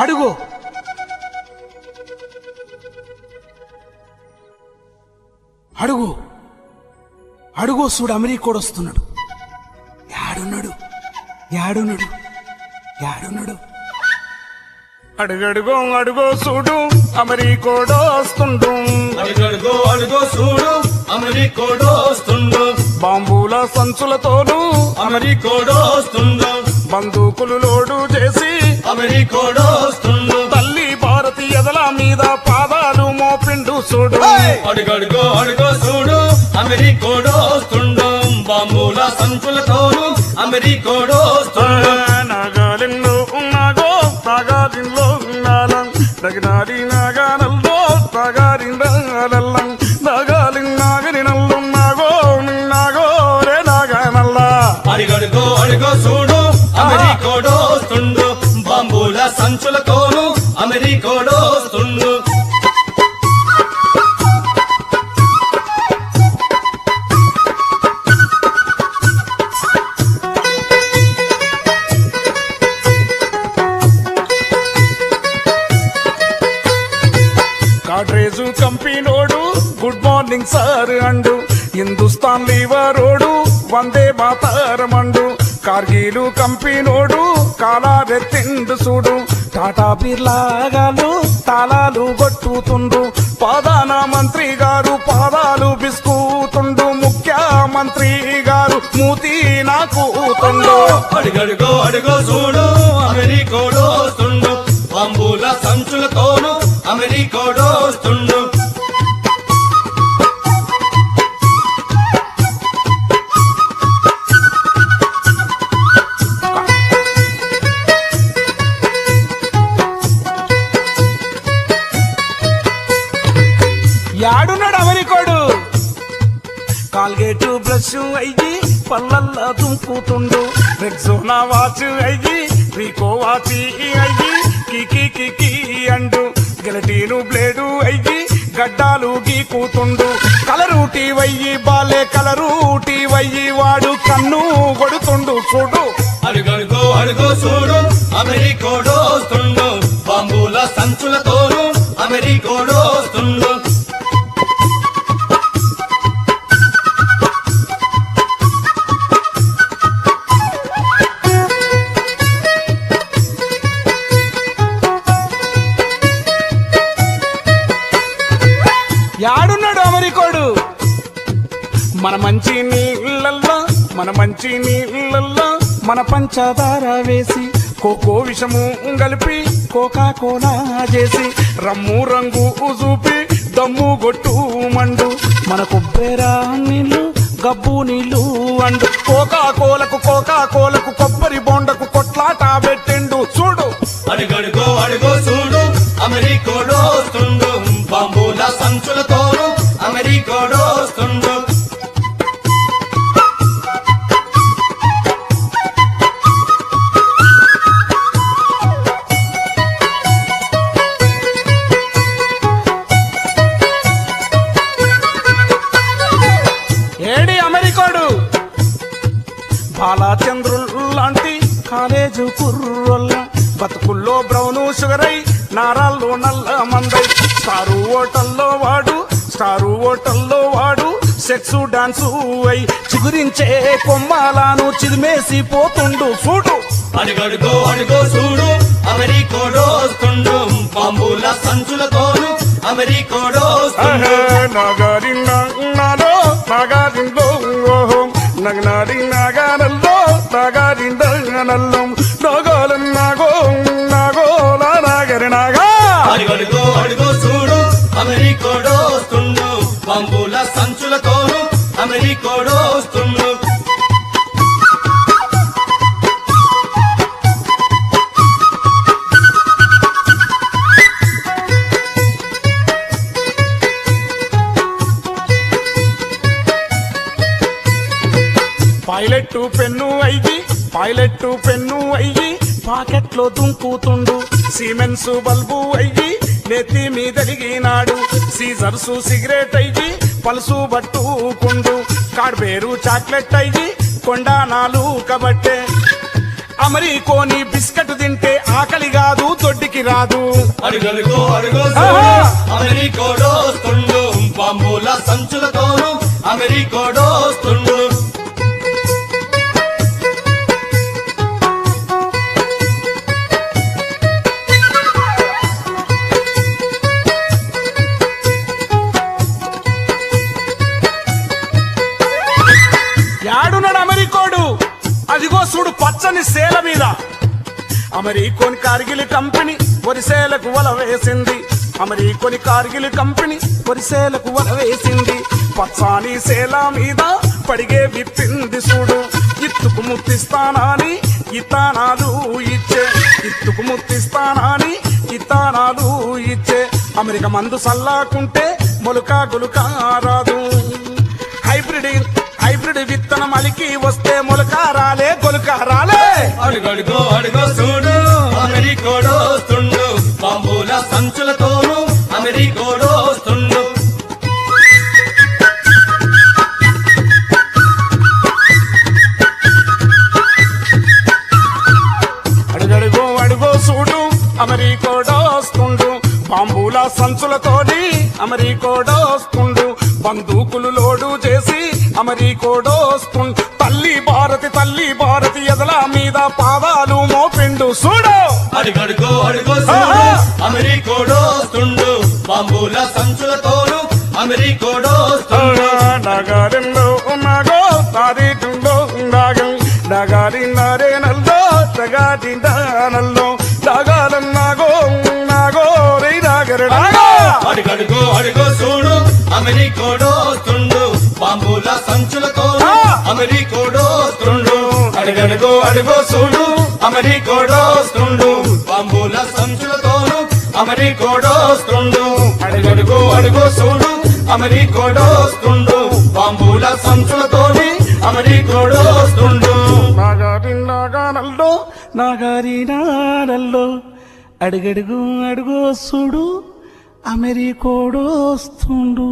అడుగు అడుగు అడుగు చూడు అమెరికోడు వస్తున్నాడు. యాడున్నాడు యాడున్నాడు యాడున్నాడు? అడుగడుగో అడుగో చూడు అమెరికోడు వస్తుండు. అడుగడుగో అడుగో చూడు అమెరికోడు వస్తుండు. బాంబుల సంచులతోనూ అమెరికోడు వస్తుండు. బందూకులు లోడు చేసి అమెరికోడు వస్తుండు. తల్లి భారతి ఎదల మీద పాదాలు మోపిండు చూడు. అడుగడుగో అడుగో చూడు అమెరికోడు వస్తుండు. బాంబుల సంచులతోను అమెరికోడు వస్తుండు. నాగాలింలో ఉన్నాగో నాగాలింలో ఉన్నాలం నగనాడి నాగానల్లో నాగారిండాలల్లం నాగాలి నాగని నల్లున్నాగో నిన్నాగో రే నాగానల్లా. అడుగడుగో అడుగో చూడు అమెరికోడు వస్తుండు. బాంబుల సంచులతోను అమెరికోడు వస్తుండు. కాట్రేజు కంపెనోడు గుడ్ మార్నింగ్ సార్ అండు. హిందుస్థాన్ లీవరోడు వందే మాతరమండు. కార్గిలు కంపెనోడు కాలారెత్తిండు చూడు. టాటా బిర్లాగాలు తాళాలు కొట్టుతుండు. ప్రధాన మంత్రి గారు పాదాలు బిస్కుతుండు. ముఖ్యమంత్రి గారు మూతి నాకుతుండు. అడుగడుగో అడుగో చూడు అమెరికోడు వస్తుండు. బాంబుల సంచులతోను అమెరికోడు వస్తుండు. యాడున్నాడు అమెరికోడు? కాల్గేటు బ్రష్ అయ్యి పళ్ళల్లా దుంకుతుండు. రెక్సోనా వాచ్ అయ్యి రీకో వాచి అయ్యి కికి కికి అండు. గెలటీను బ్లేడు అయ్యి గడ్డాలు గీకుతుండు. కలరూటి వయ్యి బాలే కలరూటి వయ్యి వాడు కన్ను కొడుతుండు చూడు. అడుగడుగో అడుగో చూడు అమెరికోడు వస్తుండు. బాంబుల సంచులతోను అమెరికోడు వస్తుండు. యాడున్నాడు అమెరికోడు? మన మంచి నీళ్ళల్లో మన మంచి నీళ్ళల్లో మన పంచదార వేసి కోకో విషము కలిపి కోకా కోలా చేసి రమ్ము రంగు చూపి దమ్ము గొట్టు మండు. మన కొబ్బెరా నీళ్ళు గబ్బు నీళ్ళు అండు. కోకా కోలకు కొబ్బరి బొండకు కొట్లాట పెట్టిండు చూడు. అడుగడుగో అడుగో చూడు అమెరికోడు వస్తుండు. బాంబుల సంచులతోను అమెరికోడు వస్తుండు. ఏడి అమెరికోడు? బాలాచంద్రులు లాంటి కాలేజు కుర్రోళ్ళ బతుకుల్లో బ్రౌను షుగర్ అయి నారాల్లో నల్ల మందై. స్టారు హోటల్లో వాడు సెక్సు డాన్సు అయి చిగురించే కొమ్మాలను చిదిమేసి పోతుండు చూడు. అడుగడుగో అడుగో చూడు అమెరికోడు వస్తుండు. బాంబుల సంచులతోను అమెరికోడు వస్తుండు. నాగారి నాగాలో నగనాడి నాగానల్లో నాగారిండనల్లం నాగాలన్నాగో నాగోలా నాగరి నాగా. అడుగడుగో అడుగో చూడు అమెరికోడు వస్తుండు. బాంబుల సంచులతోను అమెరికోడు వస్తుండు. పైలెట్టు పెన్ను అయ్యి పాకెట్లో దుంకుతుండు. సిమెన్స్ బల్బు అయ్యి నెత్తి మీదలిగినాడు. సీజర్సు సిగరెట్ అయ్యి పల్సు బట్టుకుండు. కాడ్బేరు చాక్లెట్ అయ్యి కొండానాలు కబట్టే అమెరికోని బిస్కెట్ తింటే ఆకలి కాదు దొడ్డికి రాదు. అడుగడుగో అడుగో ఆహా! అమెరికోడోస్తుండు బాంబుల సంచులతోను అమెరికోడోస్తుండు. యాడున్నాడు అమెరికోడు? అదిగో చూడు పచ్చని సేల మీద. అమెరికోని కార్గిల్ కంపెనీ వరిసేలకు వల వేసింది. అమెరికోని కార్గిల్ కంపెనీ వరిసేలకు వల వేసింది. పచ్చాని సేల మీద పడిగే విప్పింది చూడు. ఇత్తుకు ముత్తిస్తానని ఇతానాలు ఇచ్చే, ఇత్తుకు ముత్తిస్తానని ఇతానాలు ఇచ్చే. అమెరికా మందు సల్లాకుంటే మొలక గులుక రాదు. హైబ్రిడ్ విత్తనం అలికి వస్తే మొలక రాలే గొలుక రాలే. అడుగడుగో అడుగో చూడు అమెరికోడోస్తుండు బాంబుల సంచులతోను అమెరికోడోస్తుండు. అడుగడుగో అడుగో చూడు అమెరికోడోస్తుండు బాంబుల సంచులతోని అమెరికోడోస్తుండు. బందూకులు లోడు చేసి అమెరికోడోస్తుండు. తల్లి భారతి ఎదల మీద పాదాలు మోపిండు చూడు. అడుగడుగో అడుగో చూడు అమెరికోడోస్తుండు బాంబుల సంచులతోను అమెరికోడోస్తుండు. నగరంలో నాగో తారీఖంలో నాగం నగారి నారే నల్లో తగాది నల్లో నగాలన్నాగో నాగో రే నాగరడాగో. అడుగడుగో అడుగో చూడు అమెరికోడోస్తుండు బాంబుల సంచులతోను అమెరికోడోస్తుండు. అడుగడుగో అడుగో చూడు అమెరికోడోస్తుండు బాంబుల సంచులతోను అమెరికోడోస్తుండు. అడుగడుగో అడుగో చూడు అమెరికోడోస్తుండు బాంబుల సంచులతోని అమెరికోడోస్తుండు. నాగారి నాగానల్లో నాగారి నానల్లో అడుగడుగు అడుగో చూడు అమెరికోడోస్తుండు.